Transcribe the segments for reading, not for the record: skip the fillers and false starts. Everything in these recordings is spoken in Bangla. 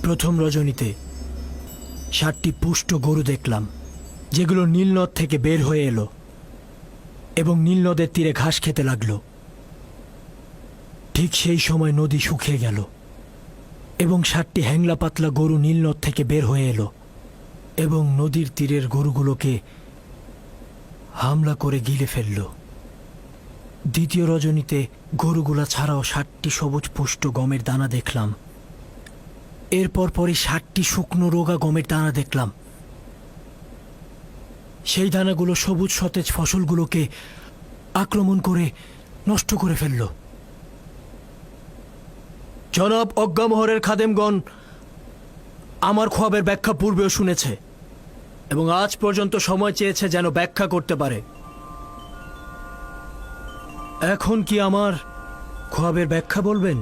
প্রথম রজনীতে 7টি পুষ্ট গরু দেখলাম, যেগুলো নীলনদ থেকে বের হয়ে এলো এবং নীলনদের তীরে ঘাস খেতে লাগলো। ঠিক সেই সময় নদী শুকিয়ে গেল এবং 7টি হ্যাংলা পাতলা গরু নীলনদ থেকে বের হয়ে এলো এবং নদীর তীরের গরুগুলোকে হামলা করে গিলে ফেলল। দ্বিতীয় রজনীতে গরুগুলা ছাড়াও 7টি সবুজ পুষ্ট গমের দানা দেখলাম। এরপর পরই 7টি শুকনো রোগা গমের দানা দেখলাম। সেই দানাগুলো সবুজ সতেজ ফসলগুলোকে আক্রমণ করে নষ্ট করে ফেলল। জনাব অজ্ঞামোহরের খাদেমগণ আমার খোয়াবের ব্যাখ্যা পূর্বেও শুনেছে এবং আজ পর্যন্ত সময় চেয়েছে যেন ব্যাখ্যা করতে পারে। এখন কি আমার খোয়াবের ব্যাখ্যা বলবেন?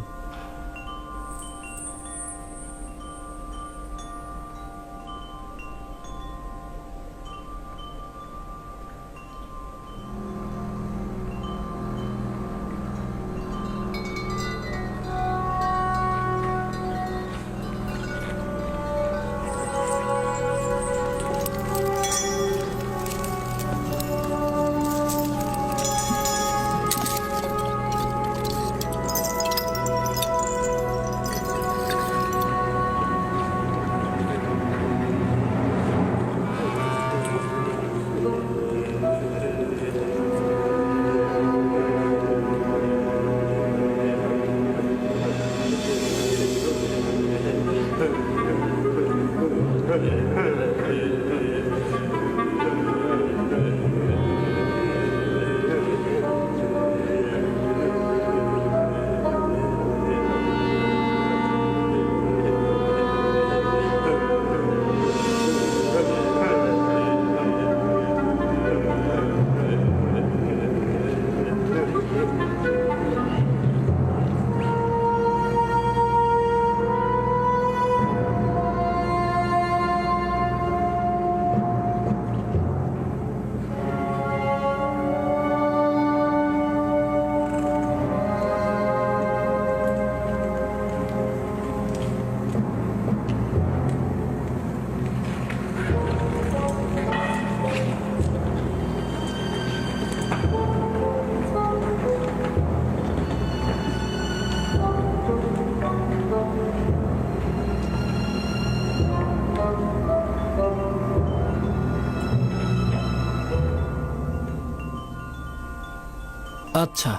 আচ্ছা,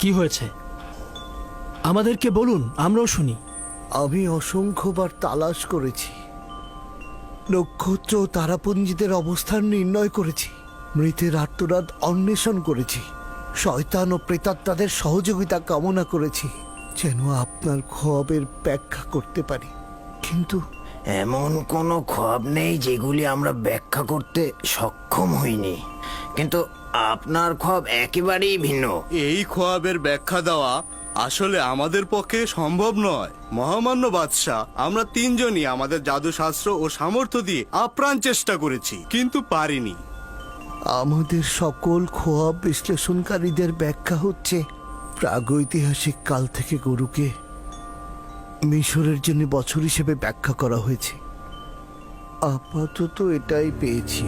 কি হয়েছে আমাদেরকে বলুন, আমরাও শুনি। আমি অসংখ্যবার তালাশ করেছি, নক্ষত্র ও তারাপুঞ্জিদের অবস্থান নির্ণয় করেছি, মৃতের আত্মরাত অন্বেষণ করেছি, শয়তান ও প্রেতাত্মাদের সহযোগিতা কামনা করেছি যেন আপনার খোয়াবের ব্যাখ্যা করতে পারি, কিন্তু এমন কোনো খোয়াব নেই যেগুলি আমরা ব্যাখ্যা করতে সক্ষম হইনি, কিন্তু আপনার খোয়াব একেবারেই ভিন্ন। এই খোয়াবের ব্যাখ্যা দেওয়া আসলে আমাদের পক্ষে সম্ভব নয়। মহামান্য বাদশাহ, আমরা 3জনই আমাদের জাদুশাস্ত্র ও সামর্থ্য দিয়ে আপ্রাণ চেষ্টা করেছি, কিন্তু পারিনি। আমাদের সকল খোয়াব বিশ্লেষণকারীদের ব্যাখ্যা হচ্ছে প্রাগৈতিহাসিক কাল থেকে গরুকে মিশরের জন্য বছর হিসেবে ব্যাখ্যা করা হয়েছে। আপাতত এটাই পেয়েছি।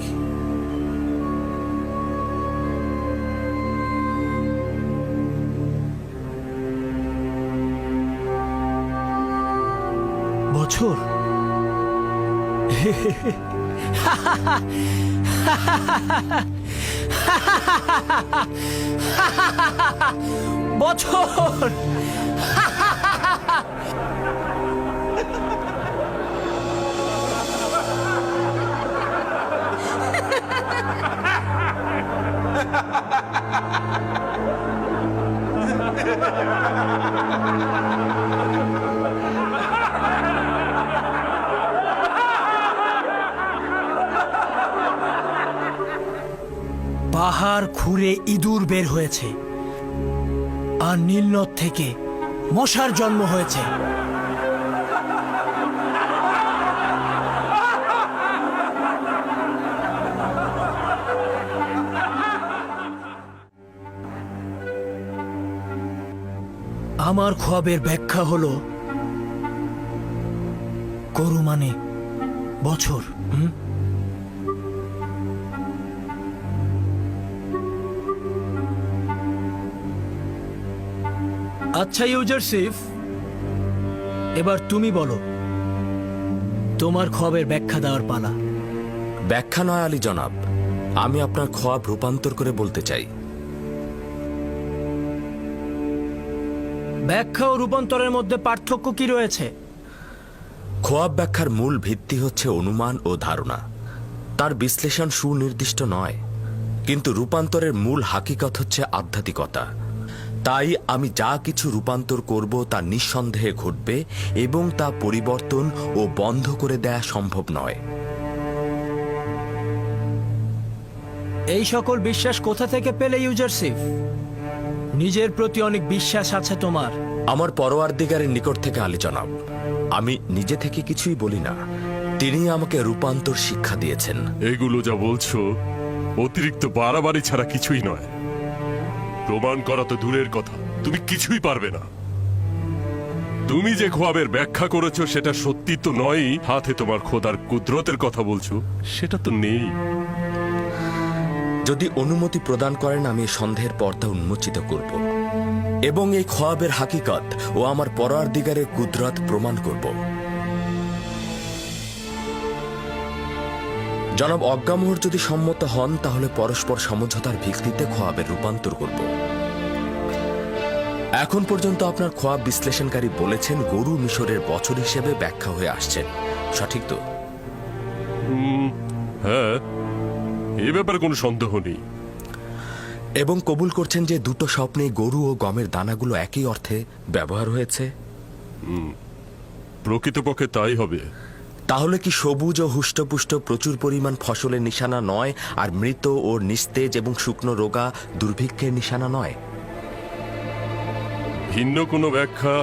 বছর? বছর? পাহাড় খুঁড়ে ইঁদুর বের হয়েছে আর নীলনদ থেকে মশার জন্ম হয়েছে। আমার খোয়াবের ব্যাখ্যা হলো গরু মানে বছর। আচ্ছা ইউজারসিফ, এবার তুমি বলো, তোমার খবের ব্যাখ্যা দেওয়ার পালা। ব্যাখ্যা নয় আলী জনাব, আমি আপনার খোয়াব রূপান্তর করে বলতে চাই। ব্যাখ্যা ও রূপান্তরের মধ্যে পার্থক্য কি রয়েছে? খোয়াব ব্যাখ্যার মূল ভিত্তি হচ্ছে অনুমান ও ধারণা, তার বিশ্লেষণ সুনির্দিষ্ট নয়। কিন্তু রূপান্তরের মূল হাকিকত হচ্ছে আধ্যাত্মিকতা। তাই আমি যা কিছু রূপান্তর করব তা নিঃসন্দেহে ঘটবে এবং তা পরিবর্তন ও বন্ধ করে দেয়া সম্ভব নয়। এই সকল বিশ্বাস কোথা থেকে পেলে ইউজারসিফ? নিজের প্রতি অনেক বিশ্বাস আছে তোমার। আমার পরওয়ারদিগারের নিকট থেকে আলী জনাব, আমি নিজে থেকে কিছুই বলি না, তিনি আমাকে রূপান্তর শিক্ষা দিয়েছেন। এগুলো যা বলছো অতিরিক্ত বাড়াবাড়ি ছাড়া কিছুই নয়। প্রমাণ করা তো দূরের কথা, তুমি কিছুই পারবে না। তুমি যে খোয়াবের ব্যাখ্যা করেছো সেটা সত্যি তো নয়ই। হাতে তোমার খোদার কুদরতের কথা বলছো, সেটা তো নেই। যদি অনুমতি প্রদান করেন আমি এই সন্দেহের পর্দা উন্মোচিত করব এবং এই খোয়াবের হাকিকত ও আমার পরওয়ারদিগারের কুদরত প্রমাণ করব। জনাব অজ্ঞামোহর যদি সম্মত হন তাহলে পরস্পর সমঝোতার ভিত্তিতে খোয়াবের রূপান্তর করব। এখন পর্যন্ত আপনার খোয়াব বিশ্লেষণকারী বলেছেন গরু মিশরের বছর হিসেবে ব্যাখ্যা হয়ে আসছেন, সঠিক তো? হ্যাঁ, এ ব্যাপারে কোনো সন্দেহ নেই। এবং কবুল করছেন যে দুটো স্বপ্নে গরু ও গমের দানাগুলো একই অর্থে ব্যবহার হয়েছে? প্রকৃতপক্ষে তাই হবে। তাহলে কি সবুজ ও হুষ্টপুষ্ট প্রচুর পরিমাণ ফসলের নিশানা নয়, আর মৃত ও নিস্তেজ এবং শুকনো রোগা দুর্ভিক্ষের নিশানা নয়? ভিন্ন কোনো ব্যাখ্যা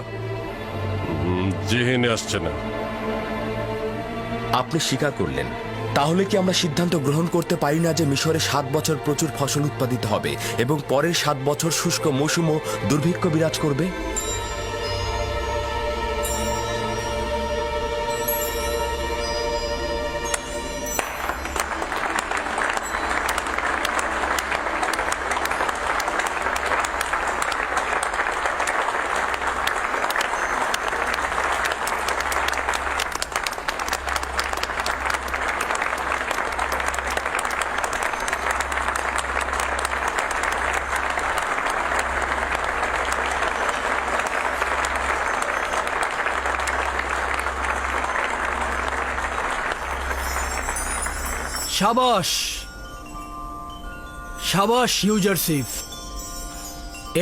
জেহেনে আসছে না। আপনি স্বীকার করলেন। তাহলে কি আমরা সিদ্ধান্ত গ্রহণ করতে পারি না যে মিশরে 7 বছর প্রচুর ফসল উৎপাদিত হবে এবং পরের 7 বছর শুষ্ক মৌসুম ও দুর্ভিক্ষ বিরাজ করবে? সাবাস সাবাস ইউজারসিফ,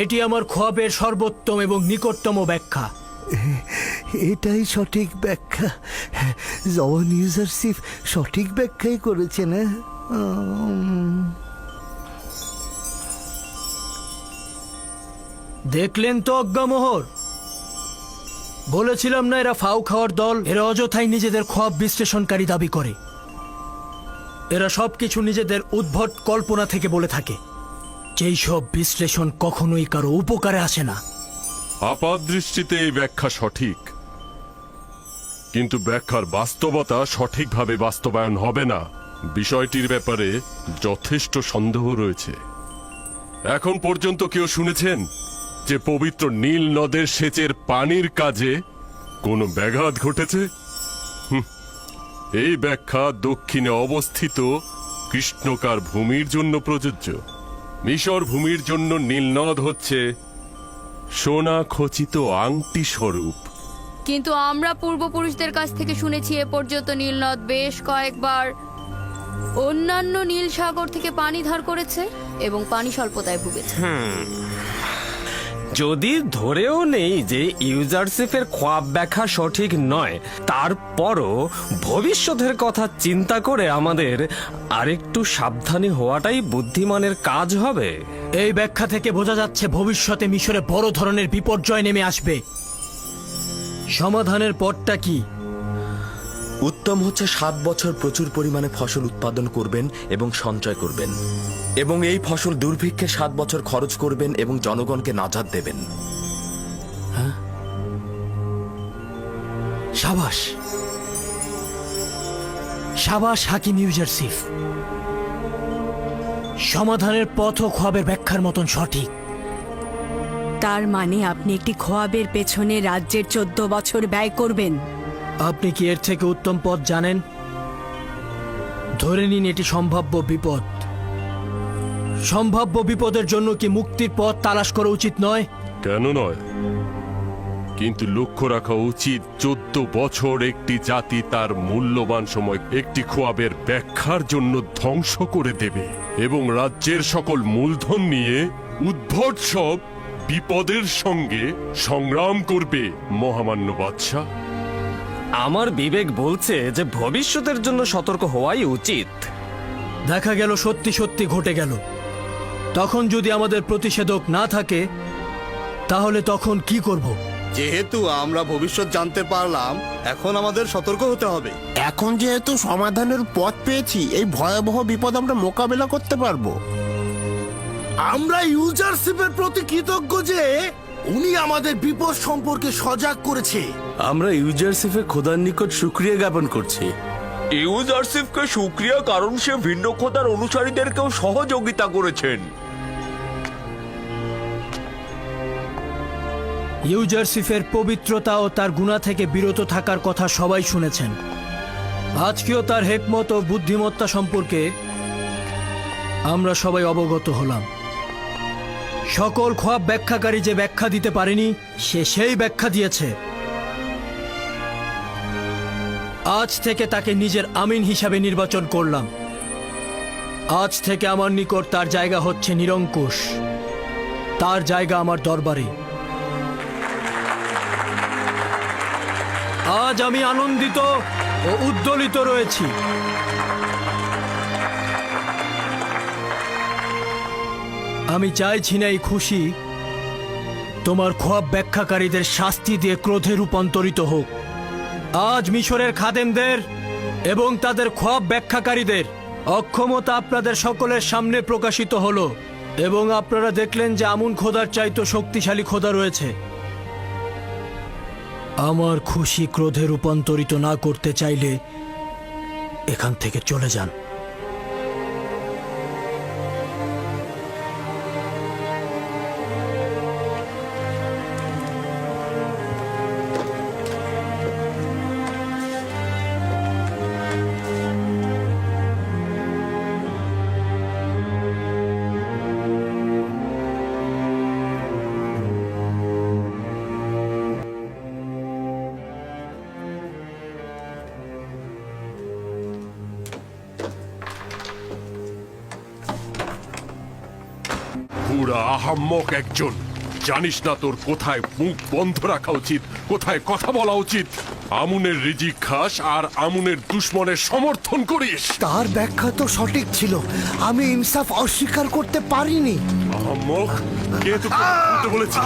এটি আমার খোয়াবের সর্বোত্তম এবং নিকটতম ব্যাখ্যা। এটাই সঠিক ব্যাখ্যা। জওয়ান ইউজারসিফ সঠিক ব্যাখ্যাই করেছেন। দেখলেন তো অজ্ঞামোহর, বলেছিলাম না এরা ফাউ খাওয়ার দল। এরা অযথাই নিজেদের খোয়াব বিশ্লেষণকারী দাবি করে। এরা সবকিছু নিজেদের উদ্ভট কল্পনা থেকে বলে থাকে, যেই সব বিশ্লেষণ কখনোই কারো উপকারে আসে না। আপাত দৃষ্টিতে এই ব্যাখ্যা সঠিক, কিন্তু ব্যাখ্যার বাস্তবতা সঠিকভাবে বাস্তবায়ন হবে না। বিষয়টির ব্যাপারে যথেষ্ট সন্দেহ রয়েছে। এখন পর্যন্ত কেউ শুনেছেন যে পবিত্র নীল নদের সেচের পানির কাজে কোনো ব্যাঘাত ঘটেছে? এই ব্যাখ্যা দক্ষিণে অবস্থিত কৃষ্ণকার ভূমির জন্য প্রযোজ্য। মিশর ভূমির জন্য নীলনদ হচ্ছে সোনা খচিত আংটি স্বরূপ। কিন্তু আমরা পূর্বপুরুষদের কাছ থেকে শুনেছি এ পর্যন্ত নীলনদ বেশ কয়েকবার অন্যান্য নীল সাগর থেকে পানি ধার করেছে এবং পানি স্বল্পতায় ভুগেছে। যদি ধরেও নেই যে ইউজারসিফের খোয়াব ব্যাখ্যা সঠিক নয়, তারপরও ভবিষ্যতের কথা চিন্তা করে আমাদের আরেকটু সাবধানী হওয়াটাই বুদ্ধিমানের কাজ হবে। এই ব্যাখ্যা থেকে বোঝা যাচ্ছে ভবিষ্যতে মিশরে বড় ধরনের বিপর্যয় নেমে আসবে। সমাধানের পথটা কি? উত্তম হচ্ছে 7 বছর প্রচুর পরিমাণে ফসল উৎপাদন করবেন এবং সঞ্চয় করবেন, এবং এই ফসল দুর্ভিক্ষে 7 বছর খরচ করবেন এবং জনগণকে নাজাত দেবেন। সাবাস, সাবাস হাকিম ইউজারসিফ, সমাধানের পথ ও খোয়াবের ব্যাখ্যার মতন সঠিক। তার মানে আপনি একটি খোয়াবের পেছনে রাজ্যের 14 বছর ব্যয় করবেন? আপনি কি এর থেকে উত্তম পথ জানেন? ধরে নিন এটি সম্ভাব্য বিপদ। সম্ভাব্য বিপদের জন্য কি মুক্তির পথ তালাশ করা উচিত নয়? কেন নয়? কিন্তু লক্ষ্য রাখা উচিত 14 বছর একটি জাতি তার মূল্যবান সময় একটি খোয়াবের ব্যাখ্যার জন্য ধ্বংস করে দেবে এবং রাজ্যের সকল মূলধন নিয়ে উদ্ভট সব বিপদের সঙ্গে সংগ্রাম করবে মহামান্য বাদশাহ। আমার বিবেক বলছে যে ভবিষ্যতের জন্য সতর্ক হওয়াই উচিত। দেখা গেল সত্যি সত্যি ঘটে গেল, তখন যদি আমাদের প্রতিষেধক না থাকে তাহলে তখন কি করব? যেহেতু আমরা ভবিষ্যৎ জানতে পারলাম, এখন আমাদের সতর্ক হতে হবে। এখন যেহেতু সমাধানের পথ পেয়েছি, এই ভয়াবহ বিপদ আমরা মোকাবেলা করতে পারবো। আমরা ইউজারশিপের প্রতি কৃতজ্ঞ যে উনি আমাদের বিপদ সম্পর্কে সজাগ করেছে। আমরা ইউজারসিফের খোদার নিকট শুকরিয়া জ্ঞাপন করছি। ইউজারসিফকে শুকরিয়া, কারণ সে ভিন্ন খোদার অনুসারীদেরকেও সহযোগিতা করেছেন। ইউজারসিফের পবিত্রতা ও তার গুণা থেকে বিরত থাকার কথা সবাই শুনেছেন। আজকেও তার হেকমত ও বুদ্ধিমত্তা সম্পর্কে আমরা সবাই অবগত হলাম। সকল খোয়াব ব্যাখ্যাকারী যে ব্যাখ্যা দিতে পারেনি, সে সেই ব্যাখ্যা দিয়েছে। আজ থেকে তাকে নিজের আমিন হিসাবে নির্বাচন করলাম। আজ থেকে আমার নিকট তার জায়গা হচ্ছে নিরঙ্কুশ। তার জায়গা আমার দরবারে। আজ আমি আনন্দিত ও উদ্দোলিত রয়েছি। আমি চাইছি না এই খুশি তোমার খোয়াব ব্যাখ্যাকারীদের শাস্তি দিয়ে ক্রোধে রূপান্তরিত হোক। আজ মিশরের খাদেমদের এবং তাদের খোয়াব ব্যাখ্যাকারীদের অক্ষমতা আপনাদের সকলের সামনে প্রকাশিত হলো এবং আপনারা দেখলেন যে আমুন খোদার চাইতো শক্তিশালী খোদা রয়েছে। আমার খুশি ক্রোধে রূপান্তরিত না করতে চাইলে এখান থেকে চলে যান। পুরা আহাম্মক একজন। জানিস না তোর কোথায় মুখ বন্ধ রাখা উচিত, কোথায় কথা বলা উচিত। আমুনের রিজিক খাস আর আমুনের দুশ্মনের সমর্থন করিস। তার ব্যাখ্যা তো সঠিক ছিল, আমি ইনসাফ অস্বীকার করতে পারিনি। আহাম্মক, কে তোকে বলতে বলেছে?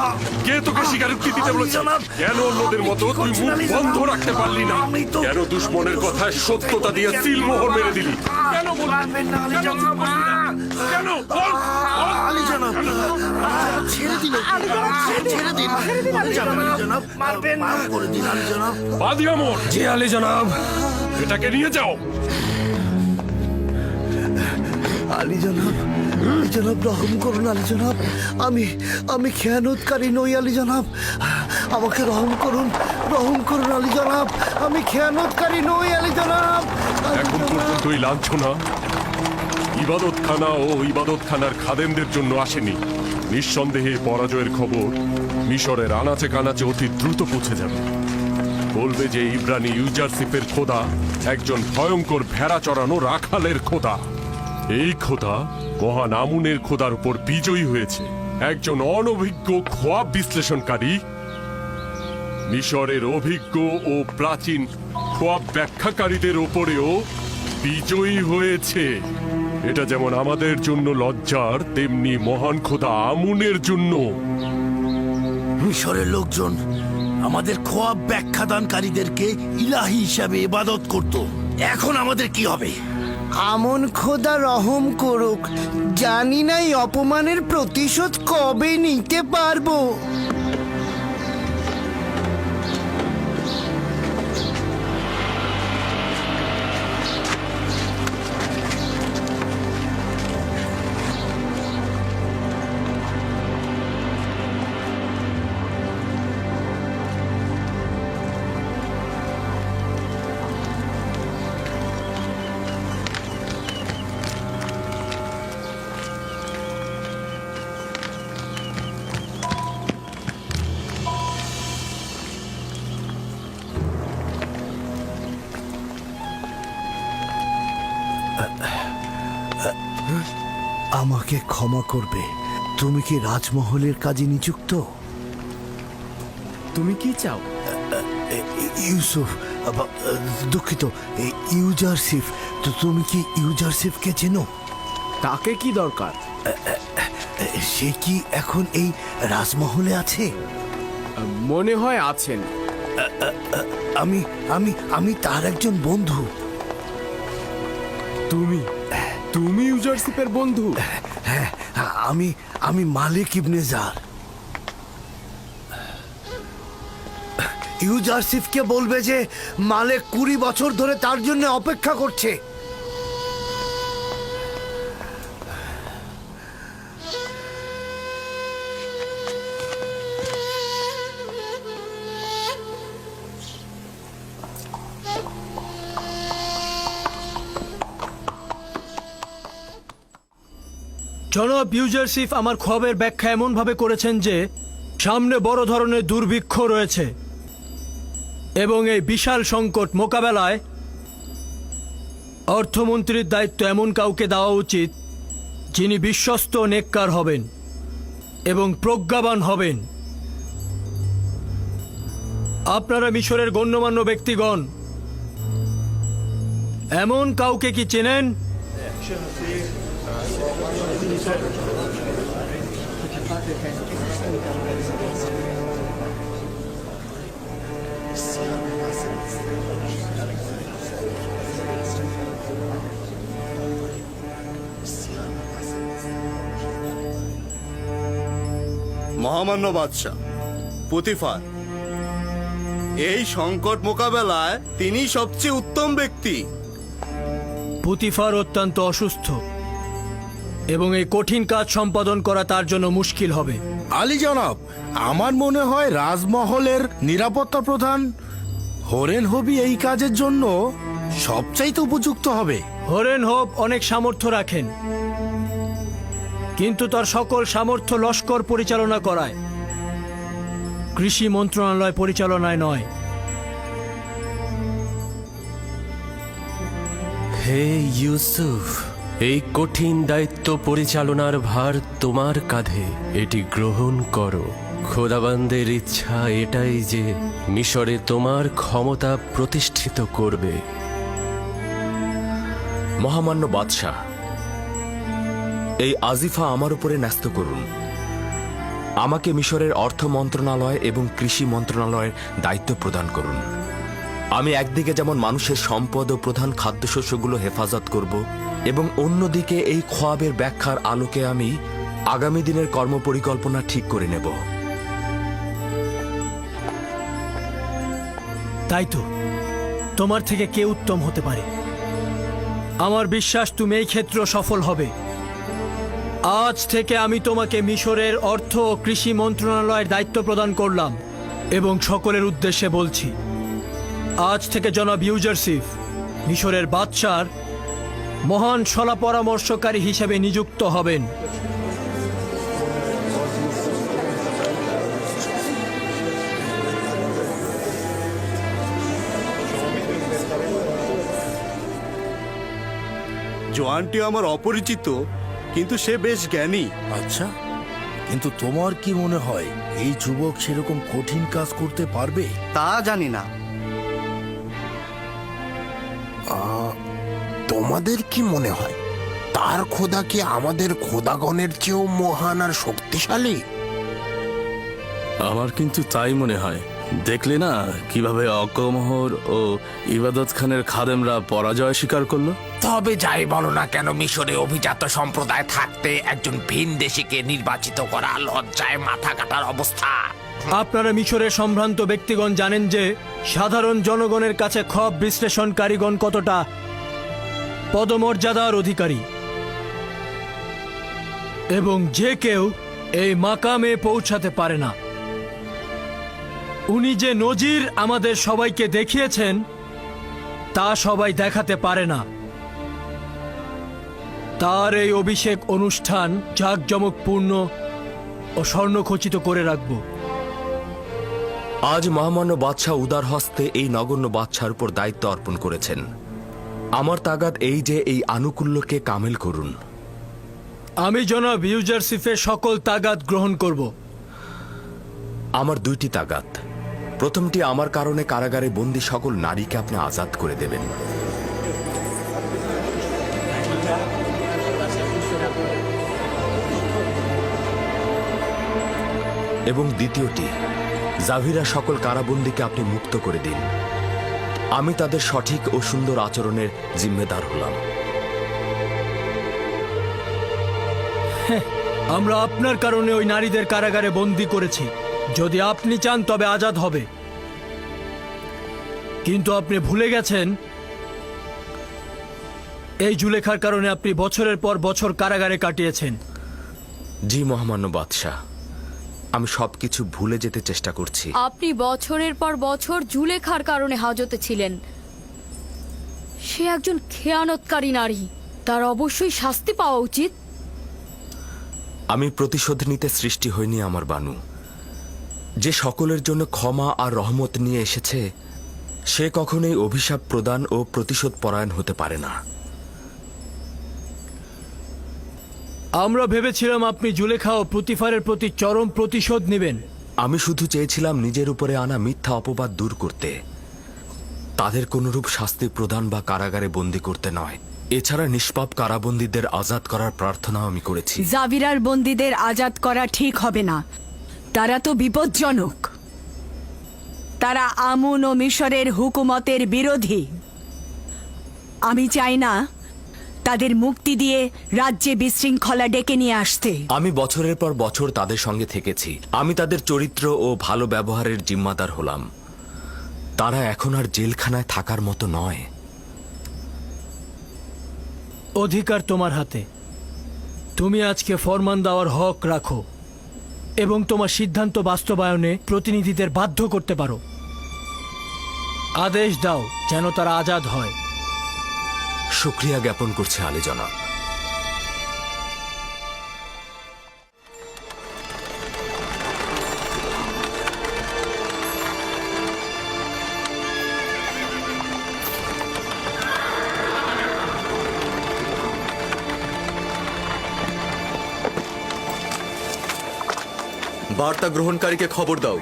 কে তোকে স্বীকারোক্তি দিতে বলেছে? কেন অন্যদের মতো তুই মুখ বন্ধ রাখতে পারলি না? কেন দুশ্মনের কথায় সত্যতা দিয়ে সিলমোহর মেরে দিলি? কেন বলবেন না আলী জনাব? কেন বল? আলী জনাব, ছেড়ে দিন, ছেড়ে দিন আলী জনাব, মারবেন না, করে দিন আলী জনাব। বাদী আমর, জি আলী জনাব। এটাকে নিয়ে যাও। আলী জনাব, আলী জনাব, রহম করুন আলী জনাব। আমি খেয়ানতকারী নই আলী জনাব, আমাকে রহম করুন আলী জনাব। আমি খেয়ানতকারী নই আলী জনাব। এখন পর্যন্ত এই লাঞ্ছনা ইবাদতখানা ও ইবাদতখানার খাদেমদের জন্য আসেনি। নিঃসন্দেহে পরাজয়ের খবর মিশরের আনাচে কানাচে অতি দ্রুত পৌঁছে যাবে। বলবে যে ইব্রানি ইউজারসিফের খোদা একজন ভয়ঙ্কর ভেড়া চড়ানো রাখালের খোদা। এই খোদা মহান আমুনের খোদার উপর বিজয়ী হয়েছে। একজন অনভিজ্ঞ খোয়াব বিশ্লেষণকারী মিশরের অভিজ্ঞ ও প্রাচীন খোয়াব ব্যাখ্যাকারীদের ওপরেও বিজয়ী হয়েছে। এটা যেমন আমাদের জন্য লজ্জার, তেমনি মহান খোদা আমুনের জন্য। মিশরের লোকজন আমাদের খোয়াব ব্যাখ্যাদানকারীদেরকে ইলাহি হিসাবে ইবাদত করত। এখন আমাদের কি হবে? আমন খোদা রহম করুক, জানি না এই অপমানের প্রতিশোধ কবে নিতে পারবো। আমাকে ক্ষমা করবে, তুমি কি রাজমহলের কাজে নিযুক্ত? তুমি কি চাও? ইউসুফ, দুঃখিত, ইউজারশিপ। তো তুমি কি ইউজারশিপকে চেনো? তাকে কি দরকার? সে কি এখন এই রাজমহলে আছে? মনে হয় আছেন। আমি আমি আমি তার একজন বন্ধু। তুমি ইউজারশিপের বন্ধু? হ্যাঁ, আমি আমি মালিক ইবনে জার। ইউজারশিপকে বলবে যে মালিক 20 বছর ধরে তার জন্য অপেক্ষা করছে। জনাব ইউজারশিপ আমার খবরের ব্যাখ্যা এমনভাবে করেছেন যে সামনে বড় ধরনের দুর্ভিক্ষ রয়েছে এবং এই বিশাল সংকট মোকাবেলায় অর্থমন্ত্রীর দায়িত্ব এমন কাউকে দেওয়া উচিত যিনি বিশ্বস্ত ও নেককার হবেন এবং প্রজ্ঞাবান হবেন। আপনারা মিশরের গণ্যমান্য ব্যক্তিগণ এমন কাউকে কি চেনেন? মহামান্য বাদশাহ পুতিফার, এই সংকট মোকাবেলায় তিনি সবচেয়ে উত্তম ব্যক্তি। পুতিফার অত্যন্ত অসুস্থ এবং এই কঠিন কাজ সম্পাদন করা তার জন্য মুশকিল হবে। আলী জনাব, আমার মনে হয় রাজমহলের নিরাপত্তা প্রধান হরেন হবি এই কাজের জন্য সবচাইতে উপযুক্ত হবে। হরেন হোপ অনেক সামর্থ্য রাখেন, কিন্তু তার সকল সামর্থ্য লস্কর পরিচালনা করায়, কৃষি মন্ত্রণালয় পরিচালনায় নয়। হে ইউসুফ, এই কঠিন দায়িত্ব পরিচালনার ভার তোমার কাঁধে। এটি গ্রহণ করো। খোদাবান্দের ইচ্ছা এটাই যে মিশরে তোমার ক্ষমতা প্রতিষ্ঠিত করবে। মহামান্য বাদশাহ, এই আজিফা আমার উপরে ন্যস্ত করুন। আমাকে মিশরের অর্থ মন্ত্রণালয় এবং কৃষি মন্ত্রণালয়ের দায়িত্ব প্রদান করুন। আমি একদিকে যেমন মানুষের সম্পদ ও প্রধান খাদ্যশস্যগুলো হেফাজত করব এবং অন্যদিকে এই খোয়াবের ব্যাখ্যার আলোকে আমি আগামী দিনের কর্মপরিকল্পনা ঠিক করে নেব। তাই তো, তোমার থেকে কে উত্তম হতে পারে? আমার বিশ্বাস তুমি এই ক্ষেত্রে সফল হবে। আজ থেকে আমি তোমাকে মিশরের অর্থ ও কৃষি মন্ত্রণালয়ের দায়িত্ব প্রদান করলাম এবং সকলের উদ্দেশ্যে বলছি, আজ থেকে জনাব ইউজারশিপ মিশরের বাদশার মহান সলা পরামর্শকারী হিসেবে নিযুক্ত হবেন। জোয়ানটি আমার অপরিচিত, কিন্তু সে বেশ জ্ঞানী। আচ্ছা, কিন্তু তোমার কি মনে হয় এই যুবক সেরকম কঠিন কাজ করতে পারবে? তা জানি না। তোমাদের কি মনে হয় তার খোদা কি আমাদের খোদাগণের চেয়েও মহান আর শক্তিশালী? আমার কিন্তু তাই মনে হয়। দেখলে না কিভাবে অকমহর ও ইবাদত খানের খাদেমরা পরাজয় স্বীকার করলো? তবে যাই বলো না কেন, মিশরে অভিজাত সম্প্রদায় থাকতে একজন ভিনদেশীকে নির্বাচিত করা লজ্জায় মাথা কাটার অবস্থা। আপনারা মিশরের সম্ভ্রান্ত ব্যক্তিগণ জানেন যে সাধারণ জনগণের কাছে খব বিশ্লেষণকারীগণ কতটা পদমর্যাদার অধিকারী, এবং যে কেউ এই মাকামে পৌঁছাতে পারে না। উনি যে নজির আমাদের সবাইকে দেখিয়েছেন তা সবাই দেখাতে পারে না। তার এই অভিষেক অনুষ্ঠান জাঁকজমকপূর্ণ ও স্বর্ণখচিত করে রাখব। আজ মহামান্য বাদশাহ উদার হস্তে এই নগণ্য বাদশার উপর দায়িত্ব অর্পণ করেছেন। আমার তাগাদ এই যে এই আনুকূল্যকে কামেল করুন। আমি জনাব ইউজারসিফের সকল তাগাদ গ্রহণ করব। আমার দুইটি তাগাদ। প্রথমটি, আমার কারণে কারাগারে বন্দী সকল নারীকে আপনি আজাদ করে দেবেন। এবং দ্বিতীয়টি, জাভিরা সকল কারাবন্দীকে আপনি মুক্ত করে দিন। আমি তাদের সঠিক ও সুন্দর আচরণের জিম্মেদার হলাম। আমরা আপনার কারণে ওই নারীদের কারাগারে বন্দী করেছি। যদি আপনি চান তবে আজাদ হবে, কিন্তু আপনি ভুলে গেছেন এই জুলেখার কারণে আপনি বছরের পর বছর কারাগারে কাটিয়েছেন। জি মহামান্য বাদশাহ, আমি সবকিছু ভুলে যেতে চেষ্টা করছি। আপনি বছরের পর বছর জুলেখার কারণে হাজতে ছিলেন। সে একজন খেয়ানতকারী নারী, তার অবশ্যই শাস্তি পাওয়া উচিত। আমি প্রতিশোধ নিতে সৃষ্টি হইনি আমার বানু। যে সকলের জন্য ক্ষমা আর রহমত নিয়ে এসেছে, সে কখনোই অভিশাপ প্রদান ও প্রতিশোধ পরায়ণ হতে পারে না। আমরা ভেবেছিলাম আপনি জুলেখা ও পুতিফারের প্রতি চরম প্রতিশোধ নেবেন। আমি শুধু চেয়েছিলাম নিজের উপরে আনা মিথ্যা অপবাদ দূর করতে, তাদের কোনরূপ শাস্তি প্রদান বা কারাগারে বন্দী করতে নয়। এছাড়া নিষ্পাপ কারাবন্দীদের আজাদ করার প্রার্থনাও আমি করেছি। জাভিরার বন্দীদের আজাদ করা ঠিক হবে না, তারা তো বিপজ্জনক। তারা আমুন ও মিশরের হুকুমতের বিরোধী। আমি চাই না তাদের মুক্তি দিয়ে রাজ্যে বিশৃঙ্খলা ডেকে নিয়ে আসতে। আমি বছরের পর বছর তাদের সঙ্গে থেকেছি। আমি তাদের চরিত্র ও ভালো ব্যবহারের জিম্মাদার হলাম। তারা এখন আর জেলখানায় থাকার মতো নয়। অধিকার তোমার হাতে। তুমি আজকে ফরমান দেওয়ার হক রাখো এবং তোমার সিদ্ধান্ত বাস্তবায়নে প্রতিনিধিদের বাধ্য করতে পারো। আদেশ দাও যেন তারা আজাদ হয়। শুকরিয়া জ্ঞাপন করছে আলী জনাব। বার্তা গ্রহণকারীকে খবর দাও।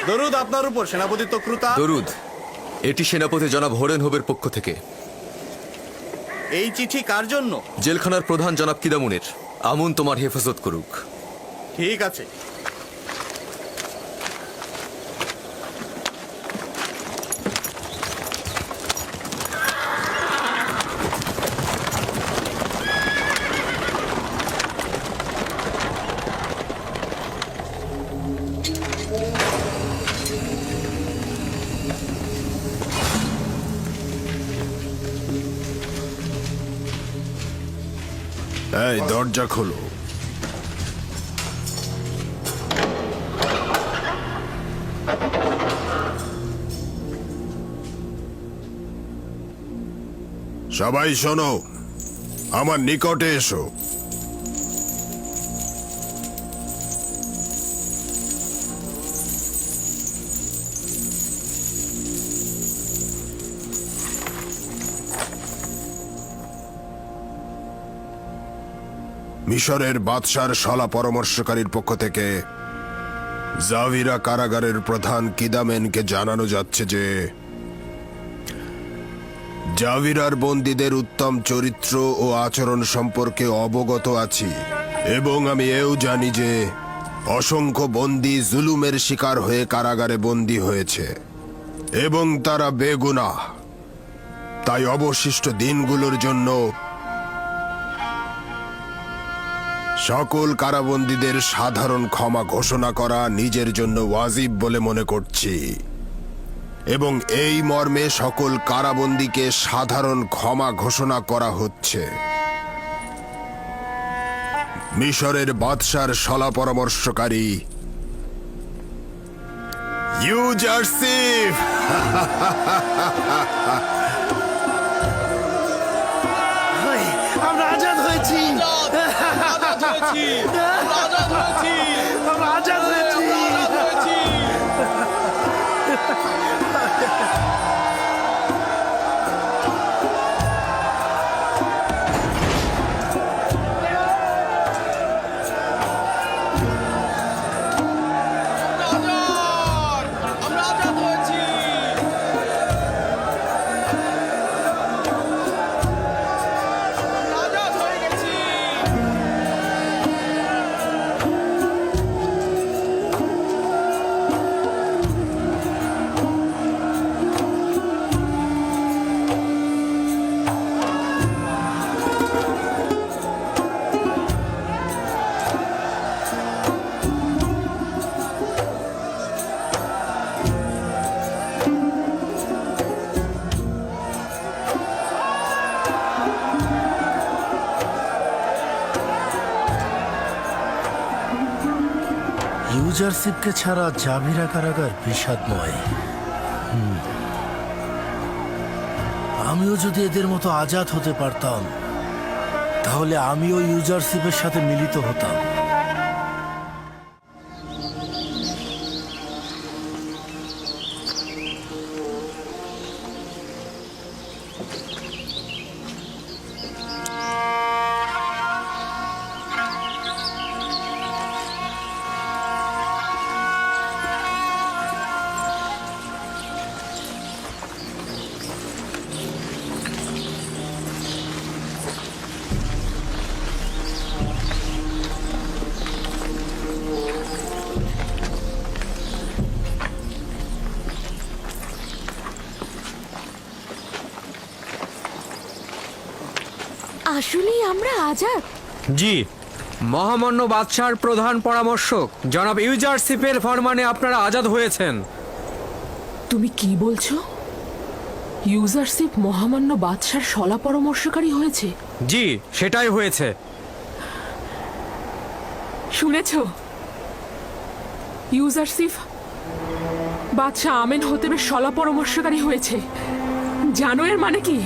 দরুদ আপনার উপর সেনাপতি তক্রুতা। দরুদ, এটি সেনাপতি জনাব হোরেন হোবের পক্ষ থেকে। এই চিঠি কার জন্য? জেলখানার প্রধান জনাব কিদামুনের। আমুন তোমার হেফাজত করুক। ঠিক আছে। এই দরজা খোলো। সবাই শোনো, আমার নিকটে এসো। মিশরের বাদশার শলা পরামর্শকারীর পক্ষ থেকে জাভিরা কারাগারের প্রধান কিদামেনকে জানানো যাচ্ছে যে জাভিরার বন্দীদের উত্তম চরিত্র ও আচরণ সম্পর্কে অবগত আছি, এবং আমি এও জানি যে অসংখ্য বন্দী জুলুমের শিকার হয়ে কারাগারে বন্দী হয়েছে এবং তারা বেগুনাহ। তাই অবশিষ্ট দিনগুলোর জন্য সকল কারাবন্দীদের সাধারণ ক্ষমা ঘোষণা করা নিজের জন্য ওয়াজিব বলে মনে করছি, এবং এই মর্মে সকল কারাবন্দীকে সাধারণ ক্ষমা ঘোষণা করা হচ্ছে। মিশরের বাদশার শলা পরামর্শকারী ইউজারসিফ। আমরা আজাদ হয়েছি। আমরা আজাদ হয়েছি। ইউজারশিপকে ছাড়া জামিরা কারাগার বিষাদময়। আমিও যদি এদের মতো আজাদ হতে পারতাম, তাহলে আমিও ইউজারশিপের সাথে মিলিত হতাম। আসলেই আমরা আজাদ? জি, মহামান্য বাদশাহর প্রধান পরামর্শক জনাব ইউজারশিপের ফরমানে আপনারা আজাদ হয়েছেন। তুমি কি বলছো? ইউজারশিপ মহামান্য বাদশার শলা পরামর্শকারী হয়েছে? জি, সেটাই হয়েছে। শুনেছ? ইউজারশিপ বাদশাহ আমেন হতেবের শলা পরামর্শকারী হয়েছে। জানো এর মানে কি?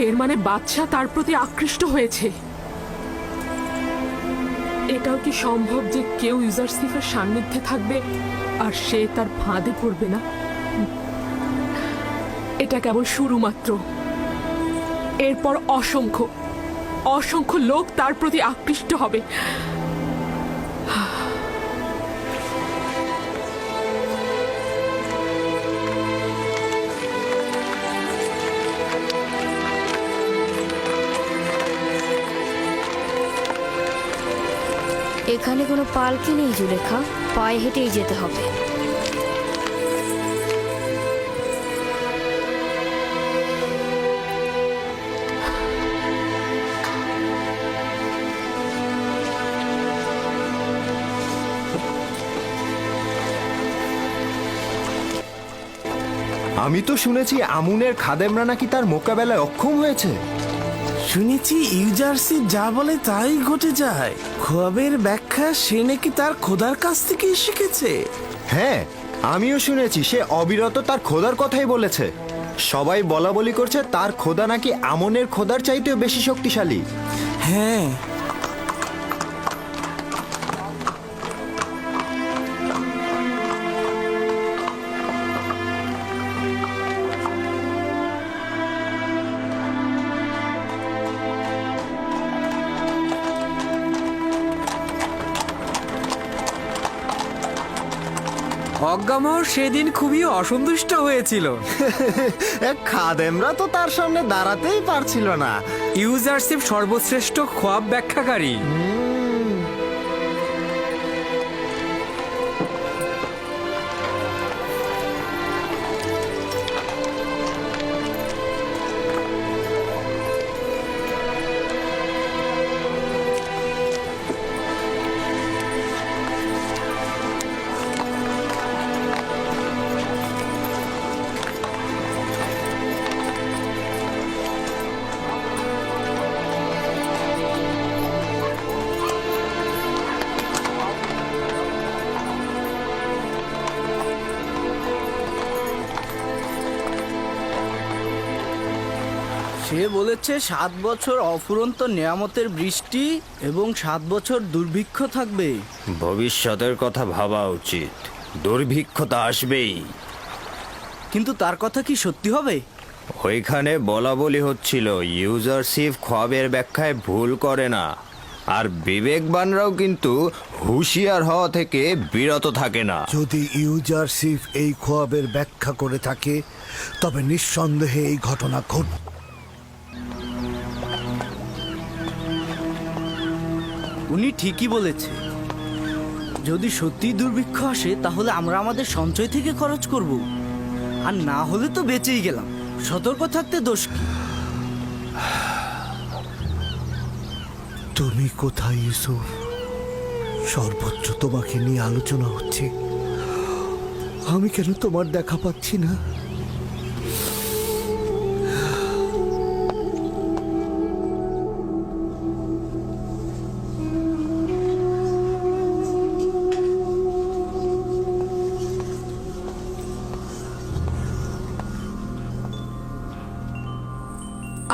এর মানে বাদশাহ তার প্রতি আকৃষ্ট হয়েছে। এটাও কি সম্ভব যে কেউ ইউজারশিপের সান্নিধ্যে থাকবে আর সে তার ফাঁদে পড়বে না? এটা কেবল শুরু মাত্র। এরপর অসংখ্য অসংখ্য লোক তার প্রতি আকৃষ্ট হবে। এখানে কোনো পালকি নেই জুলেখা, পায়ে হেঁটেই যেতে হবে। আমি তো শুনেছি আমুনের খাদেমরা নাকি তার মোকাবেলায় অক্ষম হয়েছে। শুনেছি ইউজারশিপ যা বলে তাই ঘটে যায়। খোয়াবের ব্যাখ্যা সে নাকি তার খোদার কাছ থেকেই শিখেছে। হ্যাঁ, আমিও শুনেছি সে অবিরত তার খোদার কথাই বলেছে। সবাই বলা বলি করছে তার খোদা নাকি আমনের খোদার চাইতেও বেশি শক্তিশালী। হ্যাঁ, অজ্ঞামহর সেদিন খুবই অসন্তুষ্ট হয়েছিল। খাদেমরা তো তার সামনে দাঁড়াতেই পারছিল না। ইউজারশিপ সর্বশ্রেষ্ঠ খোয়াব ব্যাখ্যাকারী। সে বলেছে 7 বছর অফুরন্ত নেয়ামতের বৃষ্টি এবং 7 বছর দুর্ভিক্ষ থাকবে। ভবিষ্যতের কথা ভাবা উচিত। দুর্ভিক্ষ তো আসবেই। কিন্তু তার কথা কি সত্যি হবে? ওইখানে বলা বলি হচ্ছিল ইউজারশিপ খোয়াবের ব্যাখ্যায় ভুল করে না, আর বিবেকবানরাও কিন্তু হুঁশিয়ার হওয়া থেকে বিরত থাকে না। যদি ইউজারশিপ এই খোয়াবের ব্যাখ্যা করে থাকে তবে নিঃসন্দেহে এই ঘটনা ঘটবে। উনি ঠিকই বলেছে। যদি সত্যি দুর্ভিক্ষ আসে তাহলে আমরা আমাদের সঞ্চয় থেকে খরচ করব, আর না হলে তো বেঁচেই গেলাম। সতর্ক থাকতে দোষ কি? তুমি কোথায় ইউসুফ? সর্বোচ্চ তোমাকে নিয়ে আলোচনা হচ্ছে, আমি কেন তোমার দেখা পাচ্ছি না?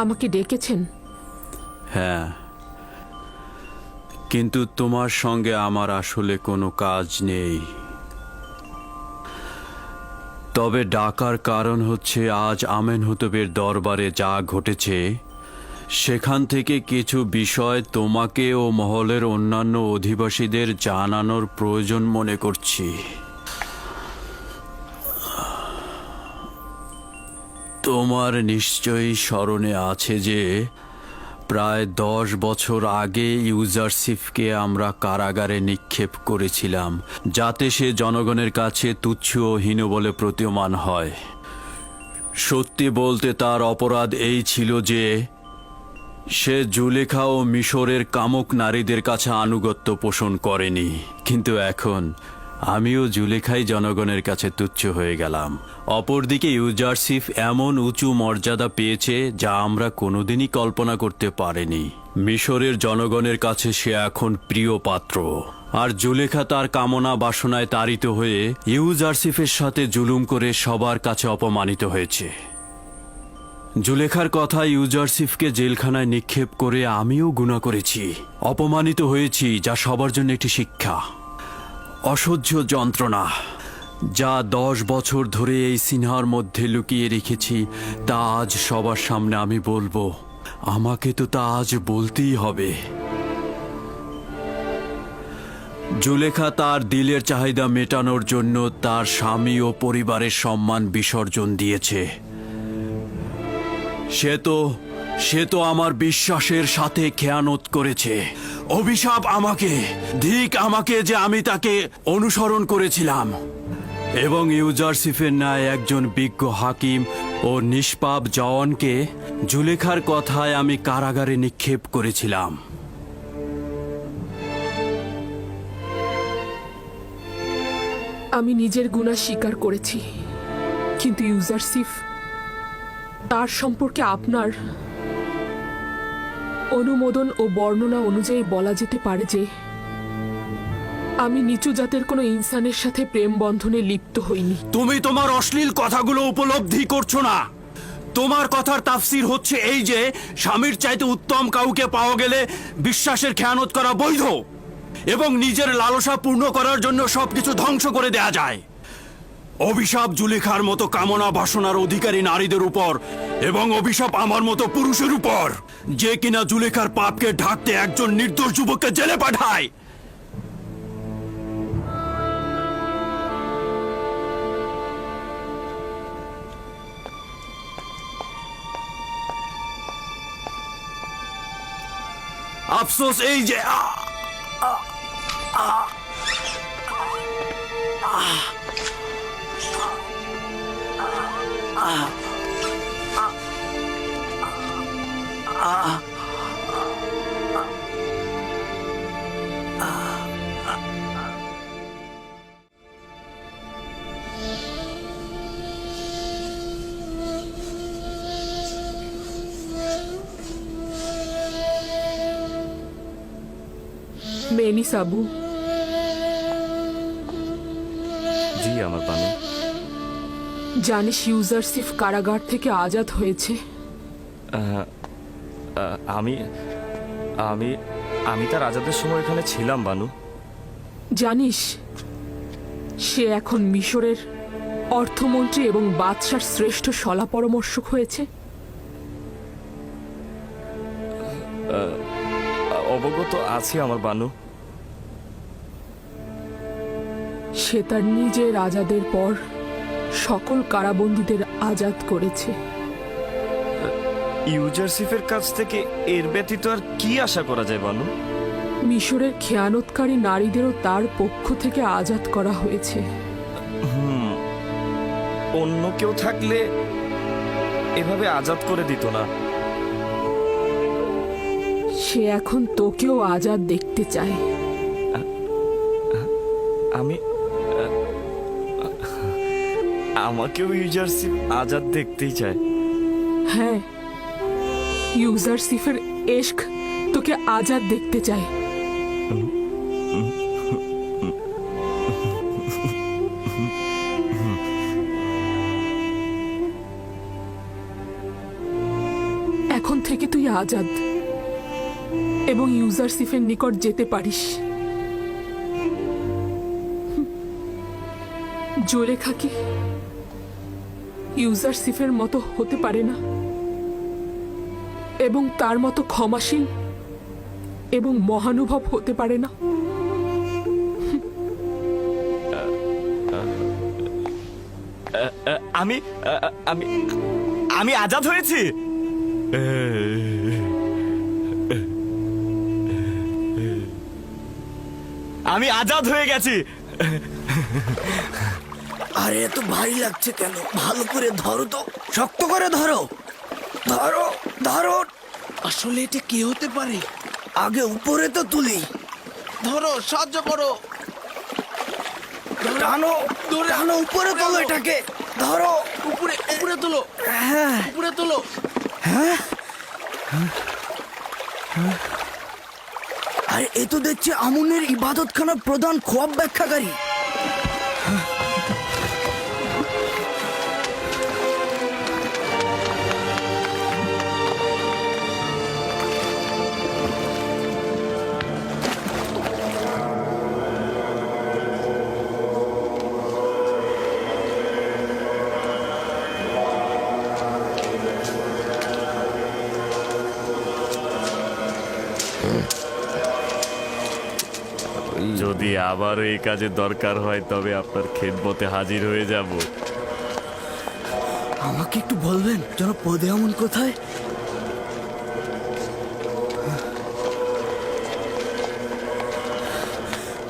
আমাকে ডেকেছেন? হ্যাঁ, কিন্তু তোমার সঙ্গে আমার আসলে কোনো কাজ নেই। তবে ডাকার কারণ হচ্ছে আজ আমেনহোতেবের দরবারে যা ঘটেছে সেখান থেকে কিছু বিষয় তোমাকে ও মহলের অন্যান্য অধিবাসীদের জানানোর প্রয়োজন মনে করছি। তোমার নিশ্চয়ই স্মরণে আছে যে প্রায় 10 বছর আগে ইউজারশিপকে আমরা কারাগারে নিক্ষেপ করেছিলাম, যাতে সে জনগণের কাছে তুচ্ছ ও হীন বলে প্রতীয়মান হয়। সত্যি বলতে তার অপরাধ এই ছিল যে সে জুলেখা ও মিশরের কামুক নারীদের কাছে আনুগত্য পোষণ করেনি। কিন্তু এখন আমিও জুলেখাই জনগণের কাছে তুচ্ছ হয়ে গেলাম। অপরদিকে ইউজারশিপ এমন উঁচু মর্যাদা পেয়েছে যা আমরা কোনোদিনই কল্পনা করতে পারিনি। মিশরের জনগণের কাছে সে এখন প্রিয় পাত্র, আর জুলেখা তার কামনা বাসনায় তাড়িত হয়ে ইউজারশিপের সাথে জুলুম করে সবার কাছে অপমানিত হয়েছে। জুলেখার কথা ইউজারশিপকে জেলখানায় নিক্ষেপ করে আমিও গুনাহ করেছি, অপমানিত হয়েছি, যা সবার জন্য একটি শিক্ষা। অসহ্য যন্ত্রণা যা 10 বছর ধরে এই সিনহার মধ্যে লুকিয়ে রেখেছি তা আজ সবার সামনে আমি বলবো। আমাকে তো তা আজ বলতেই হবে। জুলেখা তার দিলের চাহিদা মেটানোর জন্য তার স্বামী ও পরিবারের সম্মান বিসর্জন দিয়েছে। সে তো আমার বিশ্বাসের সাথে খেয়ানত করেছে। অভিশাপ আমাকে, ধিক আমাকে যে আমি তাকে অনুসরণ করেছিলাম এবং ইউজারশিপের ন্যায় একজন বিজ্ঞ হাকিম ও নিষ্পাপ জওয়ানকে জুলেখার কথায় আমি কারাগারে নিক্ষেপ করেছিলাম। আমি নিজের গুনাহ স্বীকার করেছি, কিন্তু ইউজারশিপ, তার সম্পর্কে আপনার অনুমোদন ও বর্ণনা অনুযায়ী বলা যেতে পারে যে আমি নিচু জাতের কোনো ইনসানের সাথে প্রেম বন্ধনে লিপ্ত হইনি। তুমি তোমার অশ্লীল কথাগুলো উপলব্ধি করছো না। তোমার কথার তাফসির হচ্ছে এই যে স্বামীর চাইতে উত্তম কাউকে পাওয়া গেলে বিশ্বাসের খেয়ানত করা বৈধ এবং নিজের লালসা পূর্ণ করার জন্য সবকিছু ধ্বংস করে দেয়া যায়। অভিশাপ জুলেখার মতো কামনা বাসনার অধিকারী নারীদের উপর এবং অভিশাপ আমার মতো পুরুষের উপর, যে কিনা জুলেখার পাপকে ঢাকতে একজন নির্দোষ যুবককে জেলে পাঠায়। আফসোস এই যে মেনি সাবু। জি আমার বানু। জানিস ইউজারশিপ কারাগার থেকে আজাদ হয়েছে? আমি আমি আমি তার আজাদের সময় এখানে ছিলাম বানু। জানিস সে এখন মিশরের অর্থমন্ত্রী এবং বাদশার শ্রেষ্ঠ শলা পরামর্শক হয়েছে? অবগত আছি আমার বানু। সে তার নিজের আজাদের পর সকল কারাবন্দীদের আজাদ করেছে। ইউজারসিফের কাছ থেকে এর ব্যতীত আর কি আশা করা যায় বানু? মিশরের খেয়ানতকারী নারীদেরও তার পক্ষ থেকে আজাদ করা হয়েছে। অন্য কেউ থাকলে এভাবে আজাদ করে দিত না। সে এখন তোকেও আজাদ দেখতে চায়। আমাকেও ইউজারসিফ আজাদ দেখতেই চায়। হ্যাঁ, ইউজারসিফের এশক তোকে আজাদ দেখতে চায়। এখন থেকে তুই আজাদ এবং ইউজারসিফের নিকট যেতে পারিস। জোলেখা কি ইউজারসিফের মতো হতে পারে না এবং তার মতো ক্ষমাশীল এবং মহানুভব হতে পারে না? আমি আমি আমি আজাদ হয়েছি। আমি আজাদ হয়ে গেছি। আরে এত ভারী লাগছে কেন? ভালো করে ধরো তো, শক্ত করে ধরো, ধরো ধরো। আসলে এটা কি হতে পারে? আগে উপরে তো তুলি। ধরো, সাহায্য করো, টানো টানো, উপরে তোলো এটাকে, ধরো, উপরে উপরে তোলো। হ্যাঁ, উপরে তোলো। হ্যাঁ, আরে এ তো দেখছি আমুনের ইবাদতখানার প্রধান খোয়াব ব্যাখ্যাকারী। যদি আবারও এই কাজে দরকার হয় তবে আপনার খেদমতে হাজির হয়ে যাব। আমাকে একটু বলবেন জনাব পদে আমন কোথায়?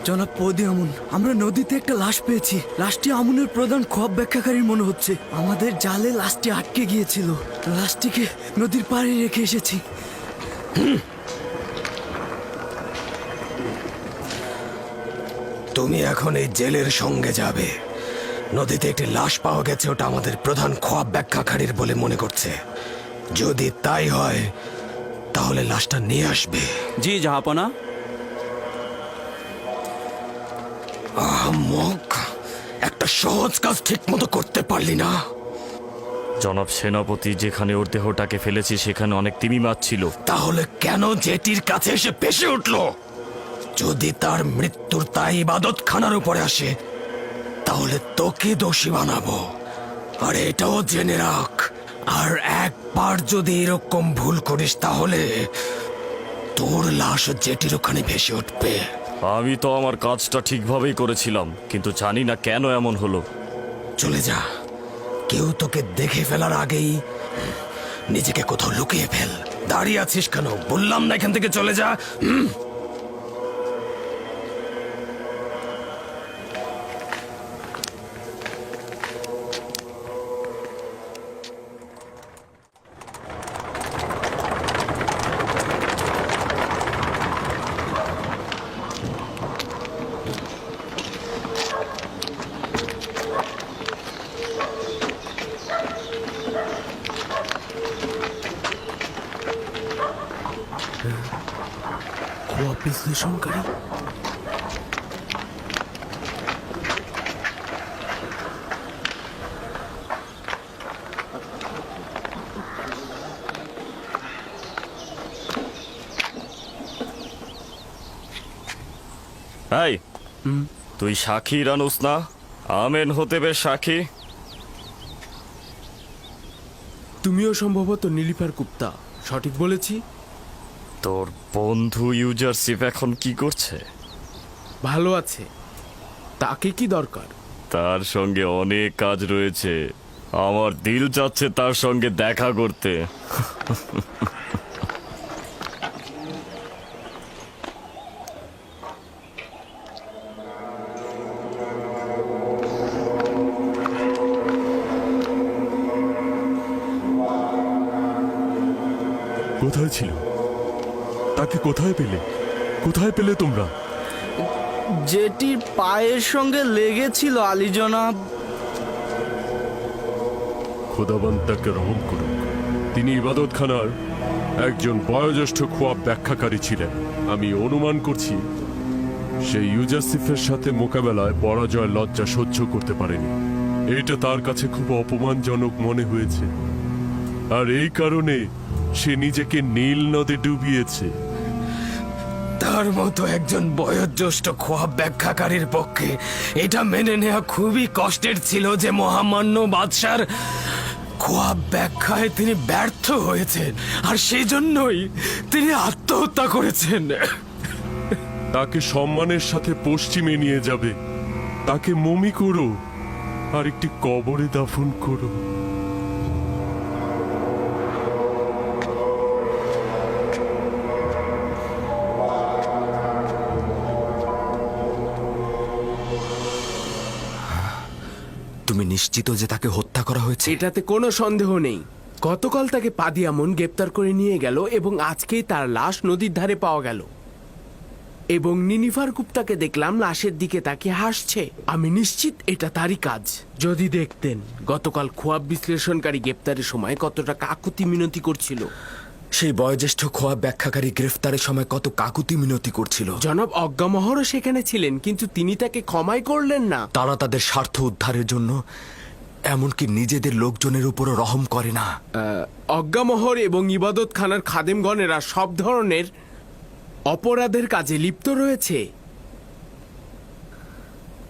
জনাব পদে আমন, আমরা নদীতে একটা লাশ পেয়েছি। লাশটি আমনের প্রধান খোয়াব ব্যাখ্যাকারীর মনে হচ্ছে। আমাদের জালে লাশটি আটকে গিয়েছিল। লাশটিকে নদীর পাড়ে রেখে এসেছি। তুমি এখন এই জেলের সঙ্গে যাবে। নদীতে একটি লাশ পাওয়া গেছে, ওটা আমাদের প্রধান খোয়াব ব্যাখ্যাকারীর বলে মনে করছে। যদি তাই হয় তাহলে লাশটা নিয়ে আসবে। জি জাহাপনা। আহমক, একটা সহজ কাজ ঠিক মতো করতে পারলি না। জনাব সেনাপতি, যেখানে ওর দেহটাকে ফেলেছি সেখানে অনেক তিমি মাছ ছিল। তাহলে কেন জেটির কাছে এসে পেশে উঠলো? যদি তার মৃত্যুর তাই ইবাদতখানার উপরে আসে তাহলে তোকে দোষী বানাবো। আর এটাও জেনে রাখ, আর একবার যদি এরকম ভুল করিস তাহলে তোর লাশ জেটির ওখানে ভেসে উঠবে। আমি তো আমার কাজটা ঠিকভাবেই করেছিলাম, কিন্তু জানি না কেন এমন হলো। চলে যা, কেউ তোকে দেখে ফেলার আগেই নিজেকে কোথাও লুকিয়ে ফেল। দাঁড়িয়ে আছিস কেন? বললাম না এখান থেকে চলে যা। খোয়াব বিশ্লেষণকারী। এই, তুই সাক্ষী রানুস না? আমেন হতেবে সাক্ষী। তুমিও সম্ভবত নীলিফার গুপ্তা, সঠিক বলেছি? তোর বন্ধু ইউজারশিপ এখন কি করছে? ভালো আছে। তাকে কি দরকার? তার সঙ্গে অনেক কাজ রয়েছে, আমার দিল চাচ্ছে তার সঙ্গে দেখা করতে। কোথায় ছিল? তাকে কোথায় পেলে? কোথায় পেলে তোমরা? যেটির পায়ের সঙ্গে লেগেছিল আলী জনাব। খোদাবন্ত তাকে রহম করুক। তিনি ইবাদতখানার একজন বয়োজ্যেষ্ঠ খোয়াব ব্যাখ্যাকারী ছিলেন। আমি অনুমান করছি সেই ইউজারশিফের সাথে মোকাবেলায় পরাজয় লজ্জা সহ্য করতে পারেনি। এটা তার কাছে খুব অপমানজনক মনে হয়েছে, আর এই কারণে সে নিজেকে নীল নদে ডুবিয়েছে। তার মতো একজন বয়োজ্যেষ্ঠ খোয়াব ব্যাখ্যাকারীর পক্ষে এটা মেনে নেওয়া খুবই কষ্টের ছিল যে মহামান্য বাদশার খোয়াব ব্যাখ্যায় তিনি ব্যর্থ হয়েছেন, আর সেই জন্যই তিনি আত্মহত্যা করেছেন। তাকে সম্মানের সাথে পশ্চিমে নিয়ে যাবে, তাকে মমি করো আর একটি কবরে দাফন করো। তুমি নিশ্চিত যে তাকে হত্যা করা হয়েছে? এটাতে কোনো সন্দেহ নেই। গতকাল তাকে পাদিয়ামন গ্রেপ্তার করে নিয়ে গেল এবং আজকেই তার লাশ নদীর ধারে পাওয়া গেল। এবং নিনিফার গুপ্তাকে দেখলাম লাশের দিকে তাকিয়ে হাসছে। আমি নিশ্চিত এটা তারই কাজ। যদি দেখতেন গতকাল খোয়াব বিশ্লেষণকারী গ্রেপ্তারের সময় কতটা কাকুতি মিনতি করছিল। সেই বয়োজ্যেষ্ঠ খোয়াব ব্যাখ্যাকারী গ্রেফতারের সময় কত কাকুতি মিনতি করছিল। জনাব অজ্ঞামহরও সেখানে ছিলেন, কিন্তু তিনি তাকে ক্ষমাই করলেন না। তারা তাদের স্বার্থ উদ্ধারের জন্য এমনকি নিজেদের লোকজনের উপরও রহম করে না। অজ্ঞামহর এবং ইবাদত খানার খাদেমগণেরা সব ধরনের অপরাধের কাজে লিপ্ত রয়েছে।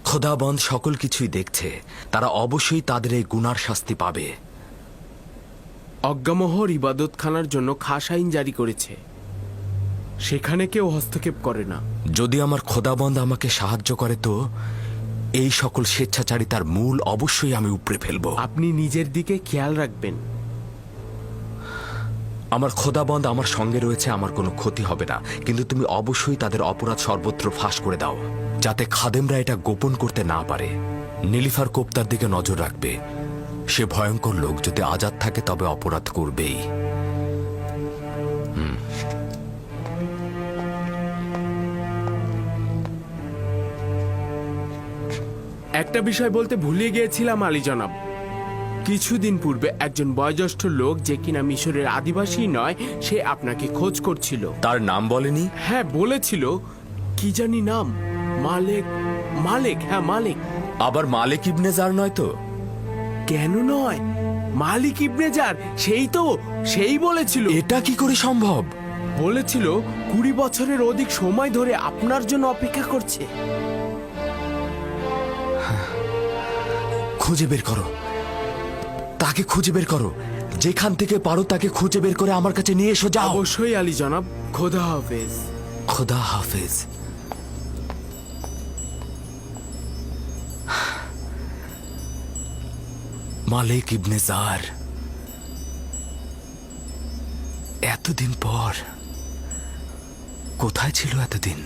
খোদাবন্দ সকল কিছুই দেখছে, তারা অবশ্যই তাদের এই গুনার শাস্তি পাবে। অজ্ঞামহর ইবাদত খানার জন্য খাস আইন জারি করেছে, সেখানে কেউ হস্তক্ষেপ করে না। যদি আমার খোদাবন্দ আমাকে সাহায্য করে তো এই সকল স্বেচ্ছাচারিতার মূল অবশ্যই আমি উপড়ে ফেলবো। আপনি নিজের দিকে খেয়াল রাখবেন। আমার খোদাবন্দ আমার সঙ্গে রয়েছে, আমার কোনো ক্ষতি হবে না, কিন্তু তুমি অবশ্যই তাদের অপরাধ সর্বত্র ফাঁস করে দাও, যাতে খাদেমরা এটা গোপন করতে না পারে। নীলিফার কোপ্তার দিকে নজর রাখবে। সে ভয়ঙ্কর লোক, যদি আজাদ থাকে তবে অপরাধ করবেই। একটা বিষয় বলতে ভুলে গিয়েছিলাম আলী জনাব। কিছুদিন পূর্বে একজন বয়োজ্যেষ্ঠ লোক, যে কিনা মিশরের আদিবাসী নয়, সে আপনাকে খোঁজ করছিল। তার নাম বলেনি? হ্যাঁ বলেছিল, কি জানি নাম, মালেক। মালেক, হ্যাঁ মালেক। আবার মালিক ইবনে জার নয় তো? কেন নয়, মালিক ইবনে জার, সেই বলেছিল। এটা কি করে সম্ভব? বলেছিল 20 বছরের অধিক সময় ধরে আপনার জন্য অপেক্ষা করছে। খুঁজে বের করো, তাকে খুঁজে বের করো। যেখান থেকে পারো তাকে খুঁজে বের করে আমার কাছে নিয়ে এসো। যাও। অবশ্যই আলী জনাব। খোদা হাফেজ। খোদা হাফেজ। মালিক ইবনে জার, এতদিন পর কোথায় ছিল এতদিন?